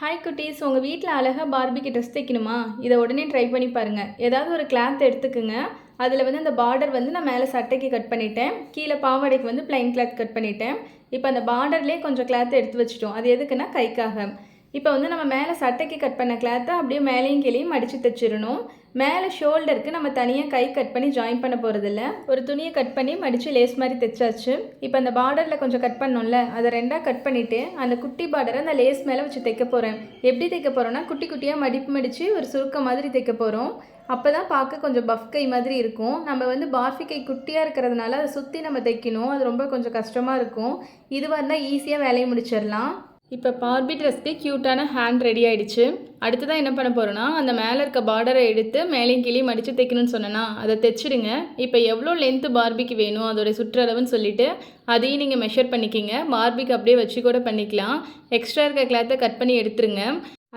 Hi குட்டீஸ், உங்கள் வீட்டில் அழகாக பார்பிக்கு ட்ரெஸ் தைக்கணுமா? இதை உடனே ட்ரை பண்ணி பாருங்கள். ஏதாவது ஒரு கிளாத் எடுத்துக்குங்க. அதில் வந்து அந்த பார்டர் வந்து நான் மேலே சட்டைக்கு கட் பண்ணிட்டேன், கீழே பாவாடைக்கு வந்து ப்ளைன் கிளாத் கட் பண்ணிட்டேன். இப்போ அந்த பார்டர்லேயே கொஞ்சம் கிளாத் எடுத்து வச்சுட்டோம். அது எதுக்குன்னா கைக்காக. இப்போ வந்து நம்ம மேலே சட்டைக்கு கட் பண்ண கிளாத்தை அப்படியே மேலேயும் கீழேயும் மடித்து தைச்சிடணும். மேலே ஷோல்டருக்கு நம்ம தனியாக கை கட் பண்ணி ஜாயின் பண்ண போகிறதில்ல. ஒரு துணியை கட் பண்ணி மடித்து லேஸ் மாதிரி தைச்சாச்சு. இப்போ அந்த பார்டரில் கொஞ்சம் கட் பண்ணோம்ல, அதை ரெண்டாக கட் பண்ணிவிட்டு அந்த குட்டி பார்டரை அந்த லேஸ் மேலே வச்சு தைக்க போகிறேன். எப்படி தைக்க போகிறோன்னா, குட்டி குட்டியாக மடிப்பு மடித்து ஒரு சுருக்க மாதிரி தைக்க போகிறோம். அப்போ தான் பார்க்க கொஞ்சம் பஃப் கை மாதிரி இருக்கும். நம்ம வந்து பார்பி கை குட்டியாக இருக்கிறதுனால அதை சுற்றி நம்ம தைக்கணும். அது ரொம்ப கொஞ்சம் கஷ்டமாக இருக்கும். இதுவாக இருந்தால் ஈஸியாக வேலையை முடிச்சிடலாம். இப்போ பார்பி ட்ரெஸ்க்கு க்யூட்டான ஹேண்ட் ரெடி ஆகிடுச்சு. அடுத்ததான் என்ன பண்ண போகிறோன்னா, அந்த மேலே இருக்க பார்டரை எடுத்து மேலேயும் கீழேயும் மடித்து தைக்கணும்னு சொன்னேன்னா அதை தைச்சிடுங்க. இப்போ எவ்வளோ லென்த்து பார்பிக்கு வேணும் அதோடைய சுற்றளவுன்னு சொல்லிவிட்டு அதையும் நீங்கள் மெஷர் பண்ணிக்கிங்க. பார்பிக்கு அப்படியே வச்சு கூட பண்ணிக்கலாம். எக்ஸ்ட்ரா இருக்க கிளாத்தை கட் பண்ணி எடுத்துருங்க.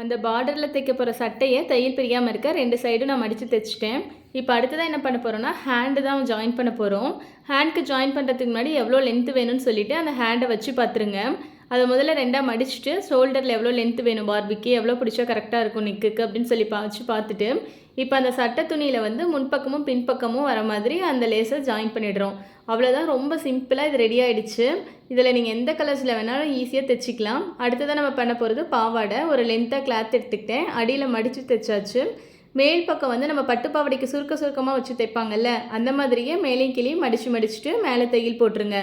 அந்த பார்டரில் தைக்க போகிற சட்டையை தையல் பிரியாமல் இருக்க 2 சைடும் நான் மடித்து தைச்சிட்டேன். இப்போ அடுத்ததான் என்ன பண்ண போகிறோன்னா, ஹேண்டு தான் ஜாயின் பண்ண போகிறோம். ஹேண்டுக்கு ஜாயின் பண்ணுறதுக்கு முன்னாடி எவ்வளோ லென்த்து வேணும்னு சொல்லிவிட்டு அந்த ஹேண்டை வச்சு பார்த்துருங்க. அதை முதல்ல 2ஆக மடிச்சுட்டு ஷோல்டரில் எவ்வளோ லென்த்து வேணும் பார்பிக்கு, எவ்வளோ பிடிச்சா கரெக்டாக இருக்கும் நிக்குக்கு அப்படின்னு சொல்லி வச்சு பார்த்துட்டு இப்போ அந்த சட்டை துணியில் வந்து முன்பக்கமும் பின்பக்கமும் வர மாதிரி அந்த லேஸை ஜாயின் பண்ணிடுறோம். அவ்வளோதான், ரொம்ப சிம்பிளாக இது ரெடி ஆகிடுச்சு. இதில் நீங்கள் எந்த கலர்ஸில் வேணாலும் ஈஸியாக தைச்சிக்கலாம். அடுத்ததான் நம்ம பண்ண போகிறது பாவாடை. ஒரு லென்த்தாக கிளாத் எடுத்துக்கிட்டேன், அடியில் மடித்து தைச்சாச்சு. மேல் பக்கம் வந்து நம்ம பட்டு பாவாடைக்கு சுருக்கமாக வச்சு தைப்பாங்கல்ல, அந்த மாதிரியே மேலேயும் கீழேயும் மடிச்சுட்டு மேலே தையல் போட்டுருங்க.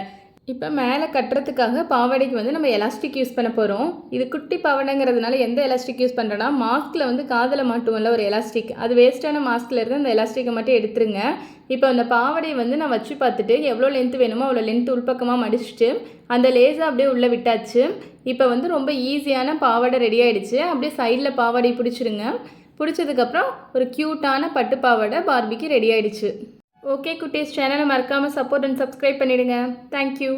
இப்போ மேலே கட்டுறதுக்காக பாவாடைக்கு வந்து நம்ம எலாஸ்டிக் யூஸ் பண்ண போகிறோம். இது குட்டி பாவாடைங்கிறதுனால எந்த எலாஸ்டிக் யூஸ் பண்ணுறோன்னா, மாஸ்கில் வந்து காதில் மாட்டுவோம்ல ஒரு எலாஸ்டிக், அது வேஸ்ட்டான மாஸ்கில் இருந்து அந்த எலாஸ்டிக்கை மட்டும் எடுத்துருங்க. இப்போ அந்த பாவாடையை வந்து நான் வச்சு பார்த்துட்டு எவ்வளோ லென்த்து வேணுமோ அவ்வளோ லென்த்து உள்பக்கமாக மடிச்சுட்டு அந்த லேஸை அப்படியே உள்ளே விட்டாச்சு. இப்போ வந்து ரொம்ப ஈஸியான பாவாடை ரெடி ஆகிடுச்சு. அப்படியே சைடில் பாவாடையை பிடிச்சிருங்க. பிடிச்சதுக்கப்புறம் ஒரு க்யூட்டான பட்டு பாவாடை பார்பிக்கு ரெடி ஆகிடுச்சு. ஓகே குட்டீஸ், சேனலை மறக்காமல் சப்போர்ட் அண்ட் சப்ஸ்கிரைப் பண்ணிவிடுங்க. தேங்க்யூ.